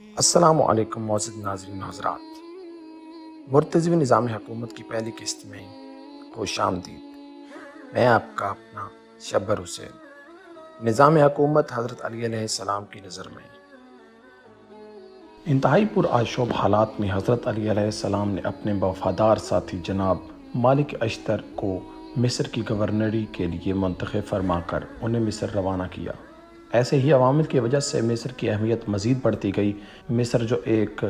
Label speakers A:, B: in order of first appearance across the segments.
A: السلام علیکم معزز ناظرین حضرات، مرتضوی نظام حکومت کی پہلی قسط میں خوش آمدید۔ میں آپ کا اپنا شبر حسین۔ نظام حکومت حضرت علی علیہ السلام کی نظر میں انتہائی پرآشوب حالات میں حضرت علی علیہ السلام نے اپنے وفادار ساتھی جناب مالک اشتر کو مصر کی گورنری کے لیے منتخب فرما کر انہیں مصر روانہ کیا۔ ایسے ہی عوامل کی وجہ سے مصر کی اہمیت مزید بڑھتی گئی۔ مصر جو ایک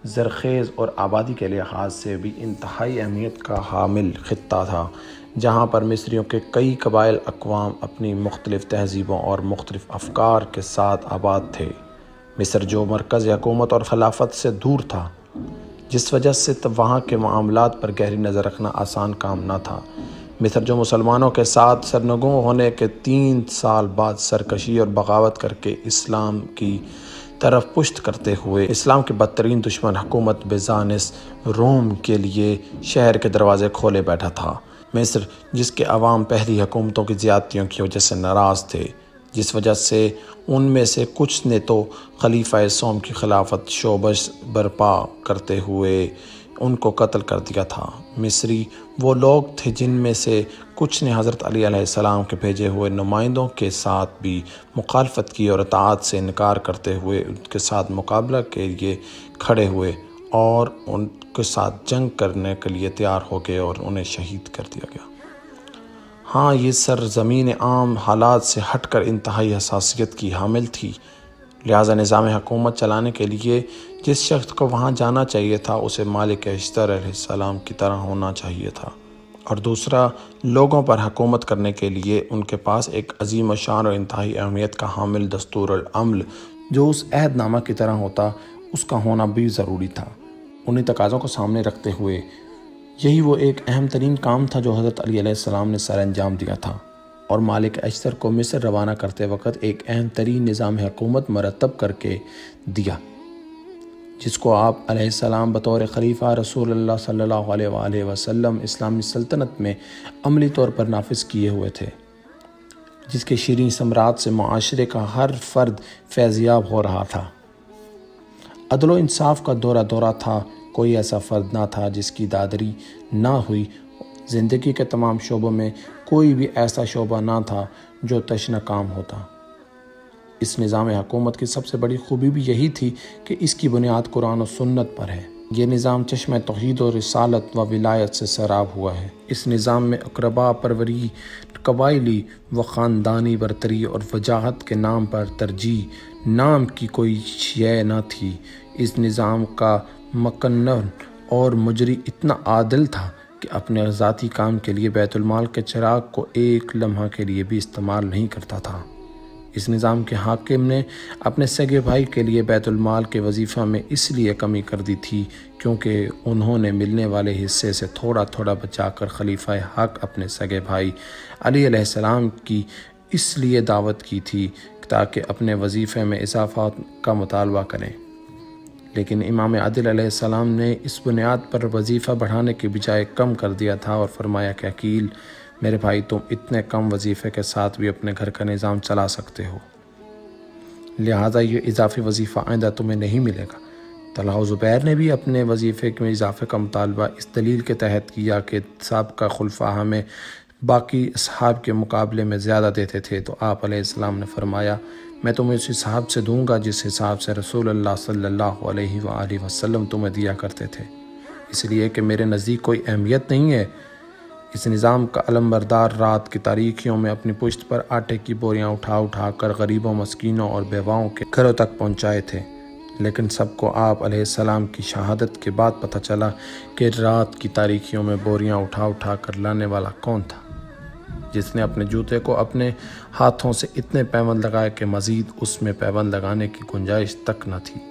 A: زرخیز اور آبادی کے لحاظ سے بھی انتہائی اہمیت کا حامل خطہ تھا، جہاں پر مصریوں کے کئی قبائل اقوام اپنی مختلف تہذیبوں اور مختلف افکار کے ساتھ آباد تھے۔ مصر جو مرکز حکومت اور خلافت سے دور تھا، جس وجہ سے وہاں کے معاملات پر گہری نظر رکھنا آسان کام نہ تھا۔ مصر جو مسلمانوں کے ساتھ سرنگوں ہونے کے 3 سال بعد سرکشی اور بغاوت کر کے اسلام کی طرف پشت کرتے ہوئے اسلام کے بدترین دشمن حکومت بیزانس روم کے لیے شہر کے دروازے کھولے بیٹھا تھا۔ مصر جس کے عوام پہلی حکومتوں کی زیادتیوں کی وجہ سے ناراض تھے، جس وجہ سے ان میں سے کچھ نے تو خلیفہ سوم کی خلافت شوبش برپا کرتے ہوئے ان کو قتل کر دیا تھا۔ مصری وہ لوگ تھے جن میں سے کچھ نے حضرت علی علیہ السلام کے بھیجے ہوئے نمائندوں کے ساتھ بھی مخالفت کی اور اطاعت سے انکار کرتے ہوئے ان کے ساتھ مقابلہ کے لیے کھڑے ہوئے اور ان کے ساتھ جنگ کرنے کے لیے تیار ہو گئے اور انہیں شہید کر دیا گیا۔ ہاں، یہ سرزمین عام حالات سے ہٹ کر انتہائی حساسیت کی حامل تھی، لہٰذا نظام حکومت چلانے کے لیے جس شخص کو وہاں جانا چاہیے تھا اسے مالک اشتر علیہ السلام کی طرح ہونا چاہیے تھا، اور دوسرا لوگوں پر حکومت کرنے کے لیے ان کے پاس ایک عظیم الشان اور انتہائی اہمیت کا حامل دستور العمل جو اس عہد نامہ کی طرح ہوتا، اس کا ہونا بھی ضروری تھا۔ انہی تقاضوں کو سامنے رکھتے ہوئے یہی وہ ایک اہم ترین کام تھا جو حضرت علی علیہ السلام نے سر انجام دیا تھا، اور مالک اشتر کو مصر روانہ کرتے وقت ایک اہم ترین نظام حکومت مرتب کر کے دیا، جس کو آپ علیہ السلام بطور خلیفہ رسول اللہ صلی اللہ علیہ وآلہ وسلم اسلامی سلطنت میں عملی طور پر نافذ کیے ہوئے تھے، جس کے شیریں ثمرات سے معاشرے کا ہر فرد فیضیاب ہو رہا تھا۔ عدل و انصاف کا دورہ تھا، کوئی ایسا فرد نہ تھا جس کی دادری نہ ہوئی۔ زندگی کے تمام شعبوں میں کوئی بھی ایسا شعبہ نہ تھا جو تشنہ کام ہوتا۔ اس نظام حکومت کی سب سے بڑی خوبی بھی یہی تھی کہ اس کی بنیاد قرآن و سنت پر ہے۔ یہ نظام چشمہ توحید و رسالت و ولایت سے سیراب ہوا ہے۔ اس نظام میں اقربا پروری، قبائلی و خاندانی برتری اور وجاہت کے نام پر ترجیح نام کی کوئی شے نہ تھی۔ اس نظام کا مقنن اور مجری اتنا عادل تھا کہ اپنے ذاتی کام کے لیے بیت المال کے چراغ کو ایک لمحہ کے لیے بھی استعمال نہیں کرتا تھا۔ اس نظام کے حاکم نے اپنے سگے بھائی کے لیے بیت المال کے وظیفہ میں اس لیے کمی کر دی تھی کیونکہ انہوں نے ملنے والے حصے سے تھوڑا تھوڑا بچا کر خلیفہ حق اپنے سگے بھائی علی علیہ السلام کی اس لیے دعوت کی تھی تاکہ اپنے وظیفے میں اضافہ کا مطالبہ کریں، لیکن امام عادل علیہ السلام نے اس بنیاد پر وظیفہ بڑھانے کے بجائے کم کر دیا تھا اور فرمایا کہ عقیل میرے بھائی، تم اتنے کم وظیفے کے ساتھ بھی اپنے گھر کا نظام چلا سکتے ہو، لہٰذا یہ اضافی وظیفہ آئندہ تمہیں نہیں ملے گا۔ طلحہ و زبیر نے بھی اپنے وظیفے میں اضافے کا مطالبہ اس دلیل کے تحت کیا کہ سابقہ خلفاء ہمیں باقی اصحاب کے مقابلے میں زیادہ دیتے تھے، تو آپ علیہ السلام نے فرمایا میں تمہیں اس حساب سے دوں گا جس حساب سے رسول اللہ صلی اللہ علیہ وآلہ وسلم تمہیں دیا کرتے تھے، اس لیے کہ میرے نزدیک کوئی اہمیت نہیں ہے۔ اس نظام کا علمبردار رات کی تاریکیوں میں اپنی پشت پر آٹے کی بوریاں اٹھا کر غریبوں، مسکینوں اور بیواؤں کے گھروں تک پہنچائے تھے، لیکن سب کو آپ علیہ السلام کی شہادت کے بعد پتہ چلا کہ رات کی تاریکیوں میں بوریاں اٹھا کر لانے والا کون تھا، جس نے اپنے جوتے کو اپنے ہاتھوں سے اتنے پیوند لگائے کہ مزید اس میں پیوند لگانے کی گنجائش تک نہ تھی،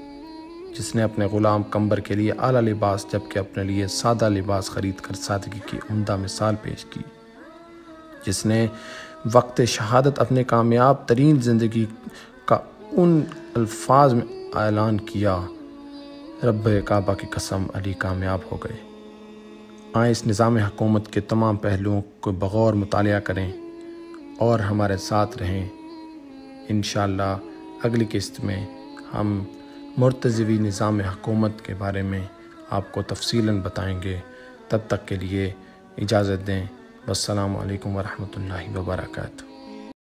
A: جس نے اپنے غلام قمبر کے لیے اعلیٰ لباس جبکہ اپنے لیے سادہ لباس خرید کر سادگی کی عمدہ مثال پیش کی، جس نے وقت شہادت اپنے کامیاب ترین زندگی کا ان الفاظ میں اعلان کیا، رب کعبہ کی قسم علی کامیاب ہو گئے۔ آئیں اس نظام حکومت کے تمام پہلوؤں کو بغور مطالعہ کریں اور ہمارے ساتھ رہیں۔ انشاءاللہ اگلی قسط میں ہم مرتضوی نظام حکومت کے بارے میں آپ کو تفصیلاً بتائیں گے۔ تب تک کے لیے اجازت دیں۔ والسلام علیکم ورحمۃ اللہ وبرکاتہ۔